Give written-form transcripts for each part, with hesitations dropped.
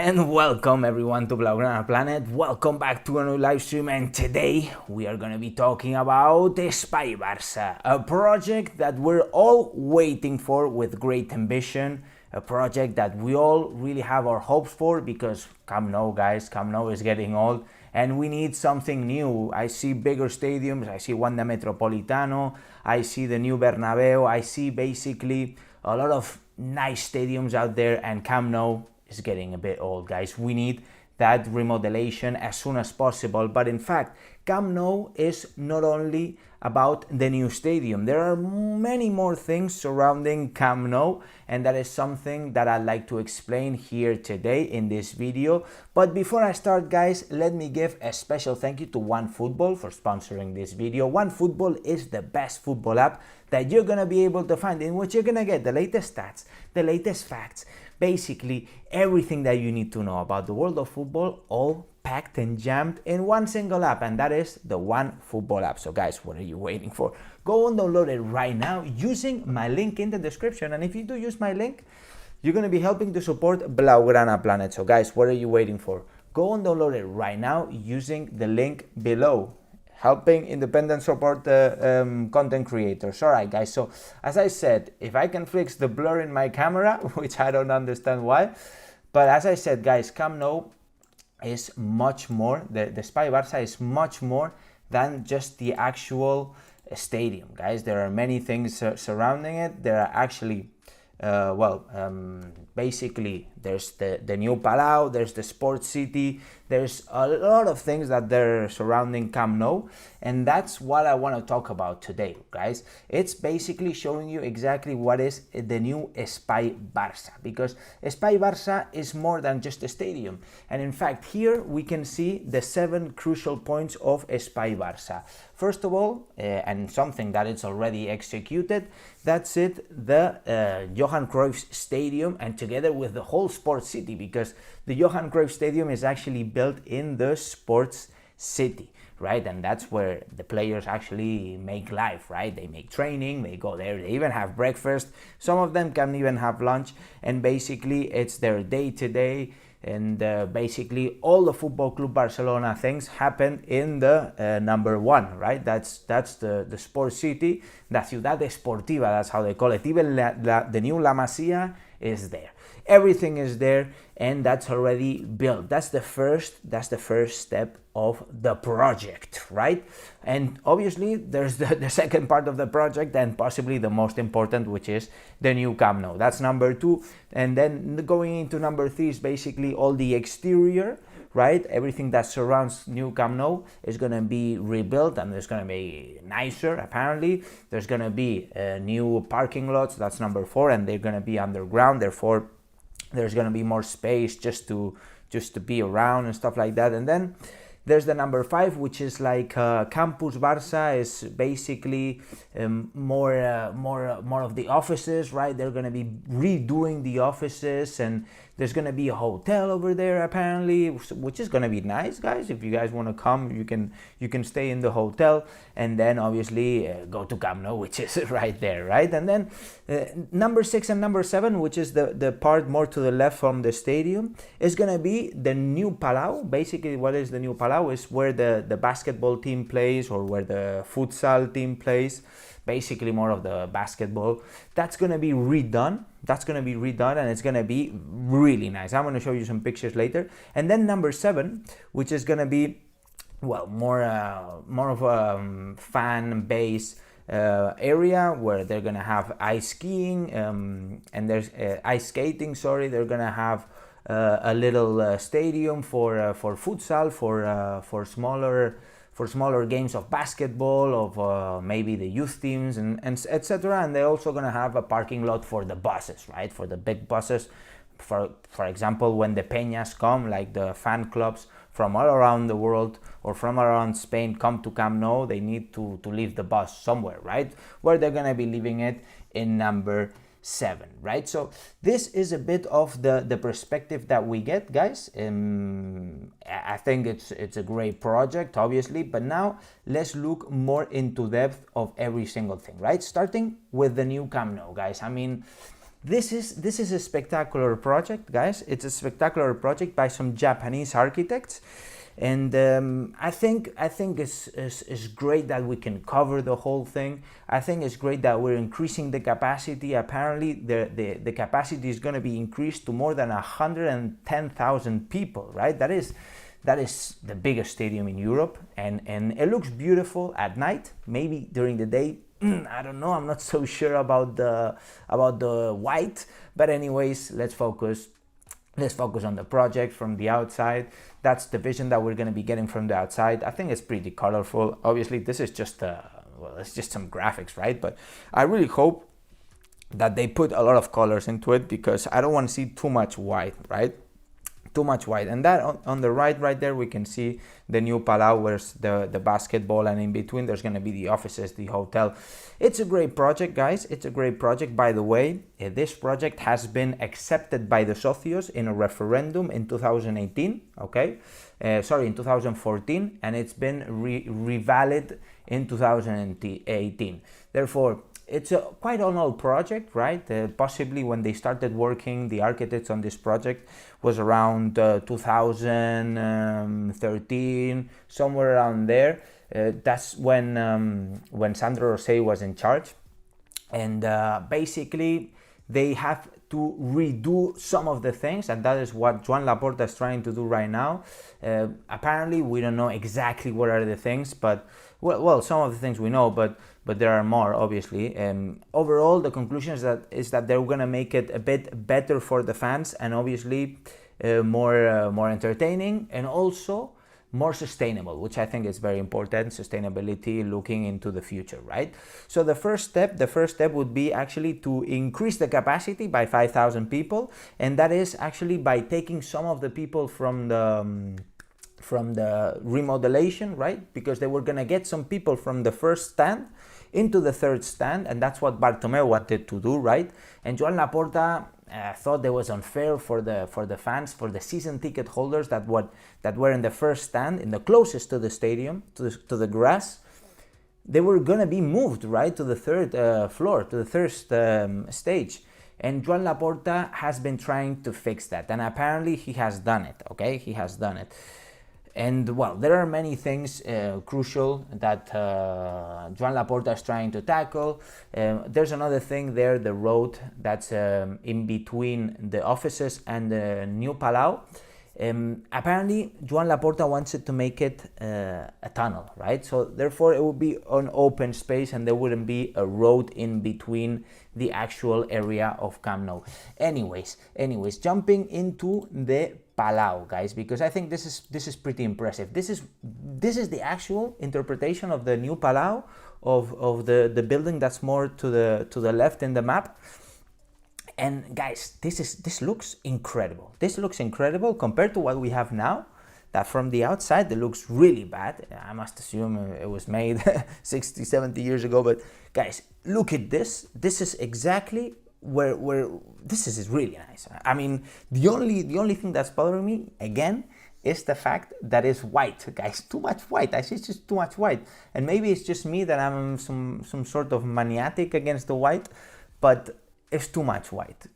And welcome everyone to Blaugrana Planet. Welcome back to a new live stream, and today we are going to be talking about Espai Barça, a project that we're all waiting for with great ambition, a project that we all really have our hopes for because Camp Nou, guys, Camp Nou is getting old and we need something new. I see bigger stadiums, I see Wanda Metropolitano, I see the new Bernabeu, I see basically a lot of nice stadiums out there, and Camp Nou is getting a bit old, guys. We need that remodelation as soon as possible. But in fact, Camp Nou is not only about the new stadium. There are many more things surrounding Camp Nou, and that is something that I'd like to explain here today in this video. But before I start, guys, let me give a special thank you to OneFootball for sponsoring this video. OneFootball is the best football app that you're gonna be able to find, in which you're gonna get the latest stats, the latest facts, basically everything that you need to know about the world of football, all packed and jammed in one single app, and that is the OneFootball app. So guys, what are you waiting for? Go and download it right now using my link in the description, and if you do use my link, you're going to be helping to support Blaugrana Planet. So guys, what are you waiting for? Go and download it right now using the link below, helping independent support content creators. All right, guys, so as I said, if I can fix the blur in my camera, which I don't understand why, but as I said, guys, Camp Nou is much more, the Espai Barça is much more than just the actual stadium, guys. There are many things surrounding it. There are actually basically there's the new Palau, there's the sports city, there's a lot of things that they're surrounding Camp Nou, and that's what I want to talk about today, guys. It's basically showing you exactly what is the new Espai Barça, because Espai Barça is more than just a stadium. And in fact, here we can see the 7 crucial points of Espai Barça. First of all, and something that it's already executed, that's it, the Johan Cruyff Stadium, and together with the whole sports city, because the Johan Cruyff Stadium is actually built in the sports city, right? And that's where the players actually make life, right? They make training, they go there, they even have breakfast, some of them can even have lunch, and basically it's their day-to-day. And basically all the Football Club Barcelona things happen in the number 1, right? That's the sports city, the Ciudad Esportiva, that's how they call it. Even the new La Masia is there. Everything is there, and that's already built. That's the first step of the project, right? And obviously there's the second part of the project, and possibly the most important, which is the new Camp Nou. That's number 2. And then going into number 3 is basically all the exterior, right? Everything that surrounds new Camp Nou is going to be rebuilt, and it's going to be nicer, apparently. There's going to be new parking lots, that's number 4, and they're going to be underground, therefore there's going to be more space just to be around and stuff like that. And then there's the number 5, which is like Campus Barça, is basically more of the offices, right? They're going to be redoing the offices, and there's going to be a hotel over there apparently, which is going to be nice, guys. If you guys want to come, you can stay in the hotel, and then obviously go to Camp Nou, which is right there, right? And then number 6 and number 7, which is the part more to the left from the stadium, is going to be the new Palau. Basically, what is the new Palau is where the basketball team plays, or where the futsal team plays, basically more of the basketball. That's going to be redone. And it's going to be really nice. I'm going to show you some pictures later. And then number 7, which is going to be, well, more of a fan base area, where they're going to have ice skiing, and there's ice skating, sorry. They're going to have a little stadium for futsal, for smaller games of basketball, of maybe the youth teams, and etc. And they're also going to have a parking lot for the buses, right? For the big buses. For example, when the Peñas come, like the fan clubs from all around the world or from around Spain come to Camp Nou, they need to leave the bus somewhere, right? Where they're going to be leaving it in number 7, right? So this is a bit of the perspective that we get, guys. I think it's a great project, obviously, but now let's look more into depth of every single thing, right? Starting with the new Camp Nou, guys. I mean, this is a spectacular project, guys. It's a spectacular project by some Japanese architects, and I think it's great that we can cover the whole thing. I think it's great that we're increasing the capacity. Apparently, the capacity is going to be increased to more than 110,000 people, right? That is the biggest stadium in Europe, and it looks beautiful at night. Maybe during the day, I don't know. I'm not so sure about the white, but anyways, let's focus on the project from the outside. That's the vision that we're going to be getting from the outside. I think it's pretty colorful. Obviously, this is just it's just some graphics, right? But I really hope that they put a lot of colors into it, because I don't want to see too much white, right? Too much white. And that on the right there, we can see the new Palau, where's the basketball, and in between there's going to be the offices, the hotel. It's a great project, guys. It's a great project. By the way, this project has been accepted by the socios in a referendum in 2018, okay? In 2014, and it's been revalid in 2018. Therefore, it's quite an old project, right? Possibly when they started working, the architects on this project was around 2013, somewhere around there. That's when Sandro Rosell was in charge, and basically they have to redo some of the things, and that is what Joan Laporta is trying to do right now. Apparently, we don't know exactly what are the things, but well, some of the things we know, but there are more, obviously. Overall, the conclusion is that they're gonna make it a bit better for the fans, and obviously more entertaining, and also more sustainable, which I think is very important. Sustainability, looking into the future, right? So the first step would be actually to increase the capacity by 5,000 people, and that is actually by taking some of the people from the remodelation, right? Because they were gonna get some people from the first stand into the third stand, and that's what Bartomeu wanted to do, right? And Joan Laporta thought that was unfair for the fans, for the season ticket holders that were in the first stand, in the closest to the stadium, to the grass. They were gonna be moved, right, to the third floor, to the third stage. And Joan Laporta has been trying to fix that, and apparently he has done it, okay? He has done it. And well, there are many things crucial that Joan Laporta is trying to tackle. There's another thing there, the road that's in between the offices and the new Palau. Apparently, Joan Laporta wants it to make it a tunnel, right? So therefore, it would be an open space, and there wouldn't be a road in between the actual area of Camp Nou. Anyways, jumping into the Palau, guys, because I think this is pretty impressive. This is the actual interpretation of the new Palau, of the building that's more to the left in the map. And guys, this looks incredible. This looks incredible compared to what we have now. That from the outside, it looks really bad. I must assume it was made 60, 70 years ago. But guys, look at this. This is exactly where this is really nice. I mean, the only thing that's bothering me again is the fact that it's white, guys. Too much white. I see it's just too much white. And maybe it's just me that I'm some sort of maniac against the white, but it's too much white.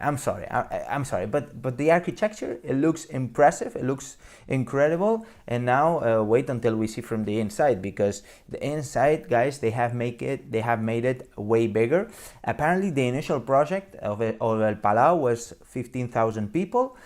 I'm sorry. I'm sorry, but the architecture, it looks impressive. It looks incredible. And now wait until we see from the inside, because the inside, guys, they have made it way bigger. Apparently, the initial project of El Palau was 15,000 people.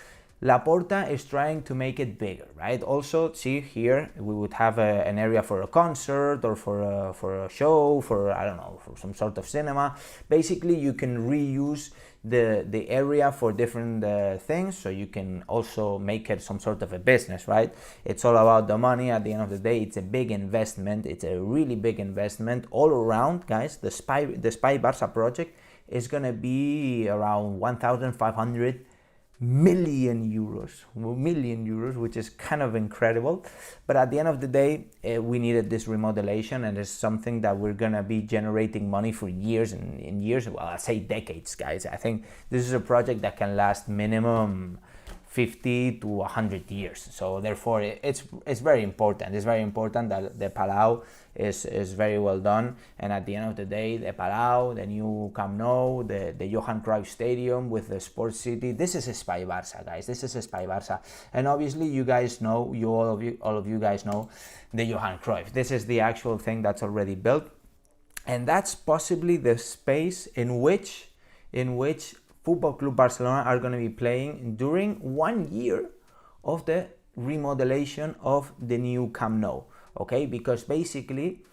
Laporta is trying to make it bigger, right? Also, see here, we would have an area for a concert, or for a show, for, I don't know, for some sort of cinema. Basically, you can reuse the area for different things, so you can also make it some sort of a business, right? It's all about the money. At the end of the day, it's a big investment. It's a really big investment all around, guys. The Espai Barça project is gonna be around 1,500 million euros, which is kind of incredible. But at the end of the day, we needed this remodelation, and it's something that we're gonna be generating money for years and years. Well, I'll say decades, guys. I think this is a project that can last minimum 50 to 100 years. So therefore it's very important. It's very important that the Palau is very well done, and at the end of the day, the Palau, the new Camp Nou, the Johan Cruyff Stadium with the Sports City, this is Espai Barça, guys. This is Espai Barça, and obviously you guys know, all of you guys know the Johan Cruyff. This is the actual thing that's already built, and that's possibly the space in which Football Club Barcelona are going to be playing during 1 year of the remodelation of the new Camp Nou. Okay, because basically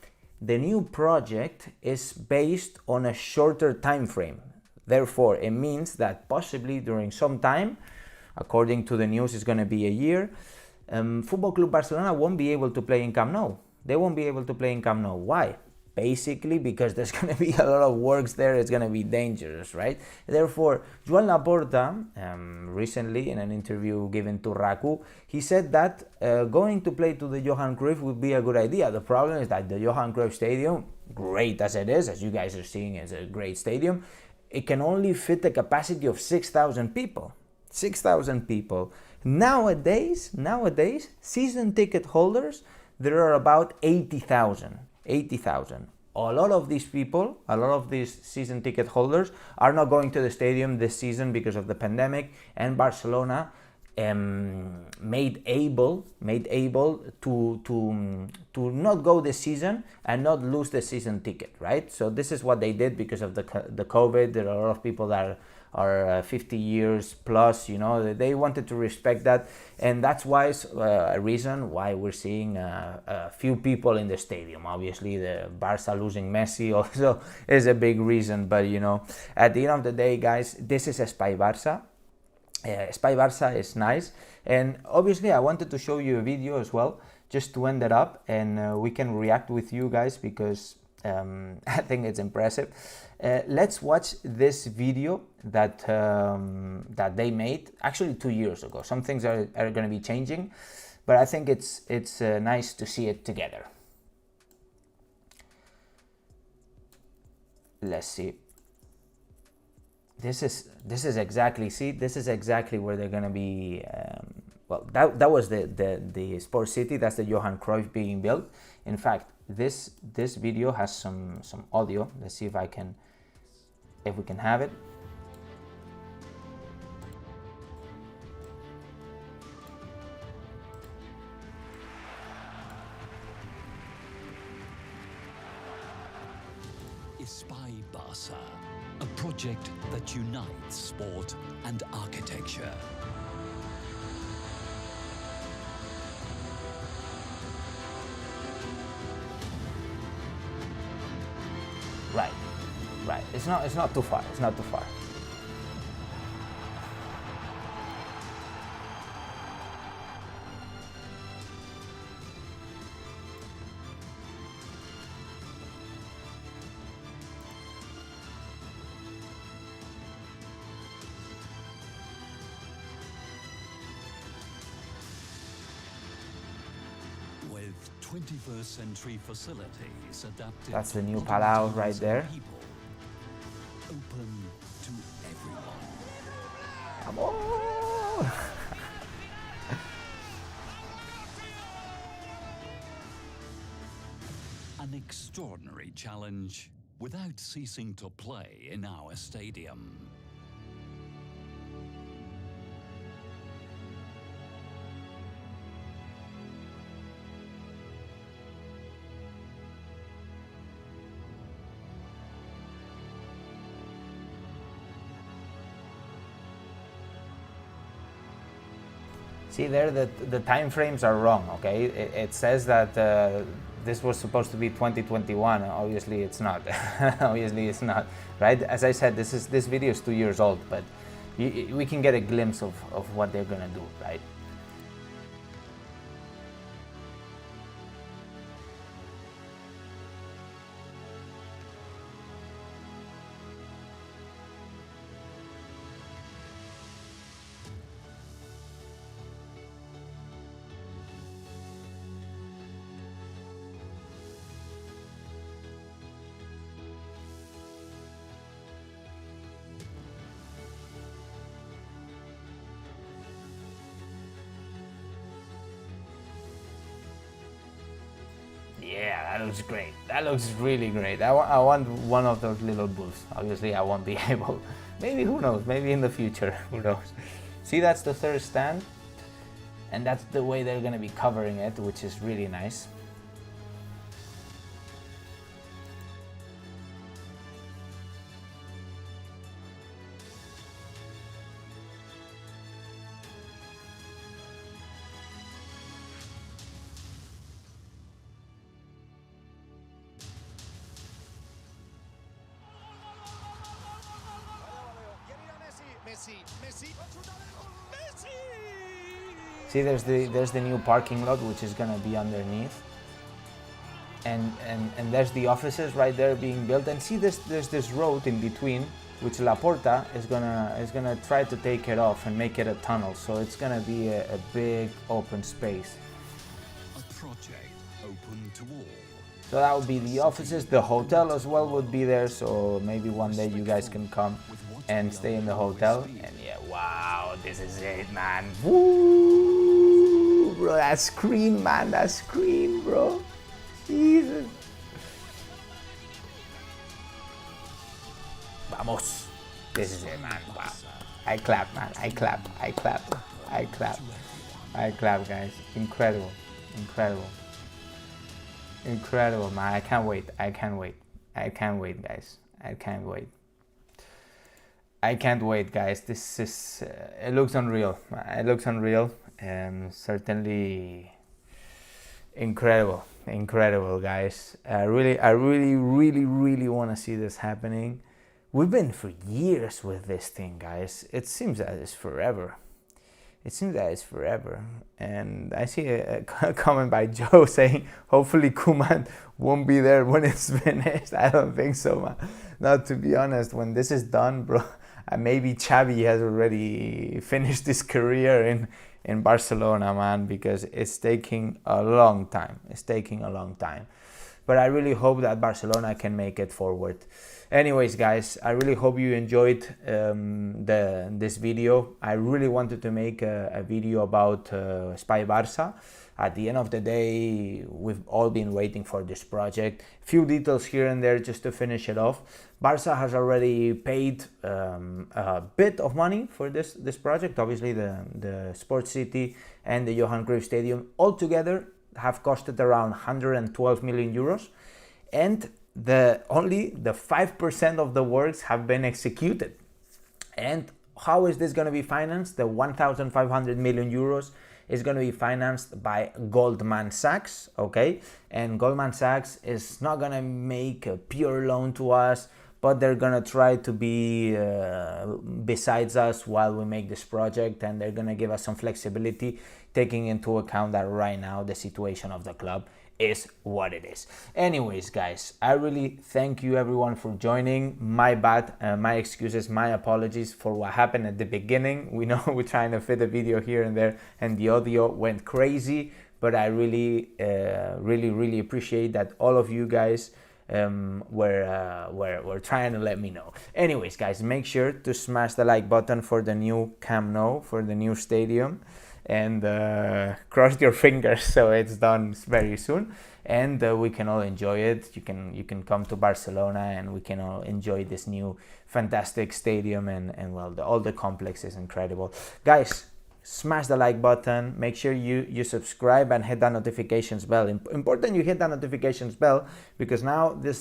the new project is based on a shorter time frame. Therefore, it means that possibly during some time, according to the news, it's going to be a year, Football Club Barcelona won't be able to play in Camp Nou. They won't be able to play in Camp Nou. Why? Basically because there's going to be a lot of works there. It's going to be dangerous, right? Therefore, Joan Laporta, recently in an interview given to Raku, he said that going to play to the Johan Cruyff would be a good idea. The problem is that the Johan Cruyff Stadium, great as it is, as you guys are seeing, it's a great stadium, it can only fit a capacity of 6,000 people. 6,000 people. Nowadays, season ticket holders, there are about 80,000. 80,000. A lot of these people, a lot of these season ticket holders are not going to the stadium this season because of the pandemic, and Barcelona made able to not go this season and not lose the season ticket, right? So this is what they did because of the COVID. There are a lot of people that are 50 years plus, you know, they wanted to respect that, and that's why a reason why we're seeing a few people in the stadium. Obviously the Barça losing Messi also is a big reason, but you know, at the end of the day, guys, this is Espai Barça. Espai Barça is nice, and obviously I wanted to show you a video as well just to end it up, and we can react with you guys because I think it's impressive. Let's watch this video that that they made actually 2 years ago. Some things are going to be changing, but I think it's nice to see it together. Let's see. This is exactly where they're going to be. Well, that was the Sports City. That's the Johan Cruyff being built. In fact, this video has some audio. Let's see if we can have it. Espai Barça, a project that unites sport and architecture. Right. It's not too far. It's not too far. With 21st century facilities adapted. That's the new Palau right there. Open to everyone. Come on! An extraordinary challenge without ceasing to play in our stadium. See there, the time frames are wrong, okay? It says that this was supposed to be 2021. Obviously it's not. Obviously it's not, right? As I said, this video is 2 years old, but we can get a glimpse of what they're gonna do, right? Yeah, that looks great. That looks really great. I want one of those little booths. Obviously, I won't be able. Maybe, who knows? Maybe in the future, who knows? See, that's the third stand. And that's the way they're gonna be covering it, which is really nice. See, there's the new parking lot, which is gonna be underneath, and there's the offices right there being built. And see, there's this road in between, which Laporta is gonna try to take it off and make it a tunnel. So it's gonna be a big open space. A project open to all. So that would be the offices. The hotel as well would be there. So maybe one day you guys can come and stay in the hotel. And yeah, wow, this is it, man. Woo, bro, that screen, man, that screen, bro. Jesus. Vamos. This is it, man. Wow. I clap, man. I clap. I clap. I clap. I clap, guys. Incredible. Incredible. Incredible, man. I can't wait. I can't wait. I can't wait, guys. I can't wait. I can't wait, guys. This is it looks unreal. It looks unreal, and certainly incredible. Incredible, guys. I really want to see this happening. We've been for years with this thing, guys. It seems that it's forever. It seems that it's forever. And I see a comment by Joe saying, hopefully Koeman won't be there when it's finished. I don't think so, man. No, to be honest, when this is done, bro, maybe Xavi has already finished his career in Barcelona, man, because it's taking a long time. It's taking a long time. But I really hope that Barcelona can make it forward. Anyways, guys, I really hope you enjoyed this video. I really wanted to make a video about Espai Barça. At the end of the day, we've all been waiting for this project. Few details here and there just to finish it off. Barça has already paid a bit of money for this project. Obviously, the Sports City and the Johan Cruyff Stadium altogether have costed around 112 million euros, and only the 5% of the works have been executed. And how is this going to be financed? The 1,500 million euros is going to be financed by Goldman Sachs, okay? And Goldman Sachs is not going to make a pure loan to us, but they're going to try to be besides us while we make this project, and they're going to give us some flexibility, taking into account that right now the situation of the club is what it is. Anyways, guys, I really thank you everyone for joining. My bad, my excuses, my apologies for what happened at the beginning. We know we're trying to fit a video here and there, and the audio went crazy, but I really appreciate that all of you guys were trying to let me know. Anyways, guys, make sure to smash the like button for the new Camp Nou, for the new stadium, and cross your fingers so it's done very soon, and we can all enjoy it. You can come to Barcelona and we can all enjoy this new fantastic stadium, and well, all the complex is incredible. Guys, smash the like button, make sure you subscribe and hit that notifications bell. Important you hit that notifications bell, because now this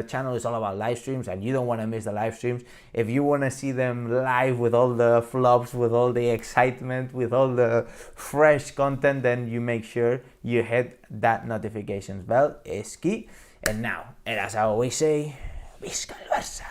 channel is all about live streams, and you don't want to miss the live streams. If you want to see them live with all the flops, with all the excitement, with all the fresh content, then you make sure you hit that notifications bell. Is key. And now, and as I always say, Visca el Barça.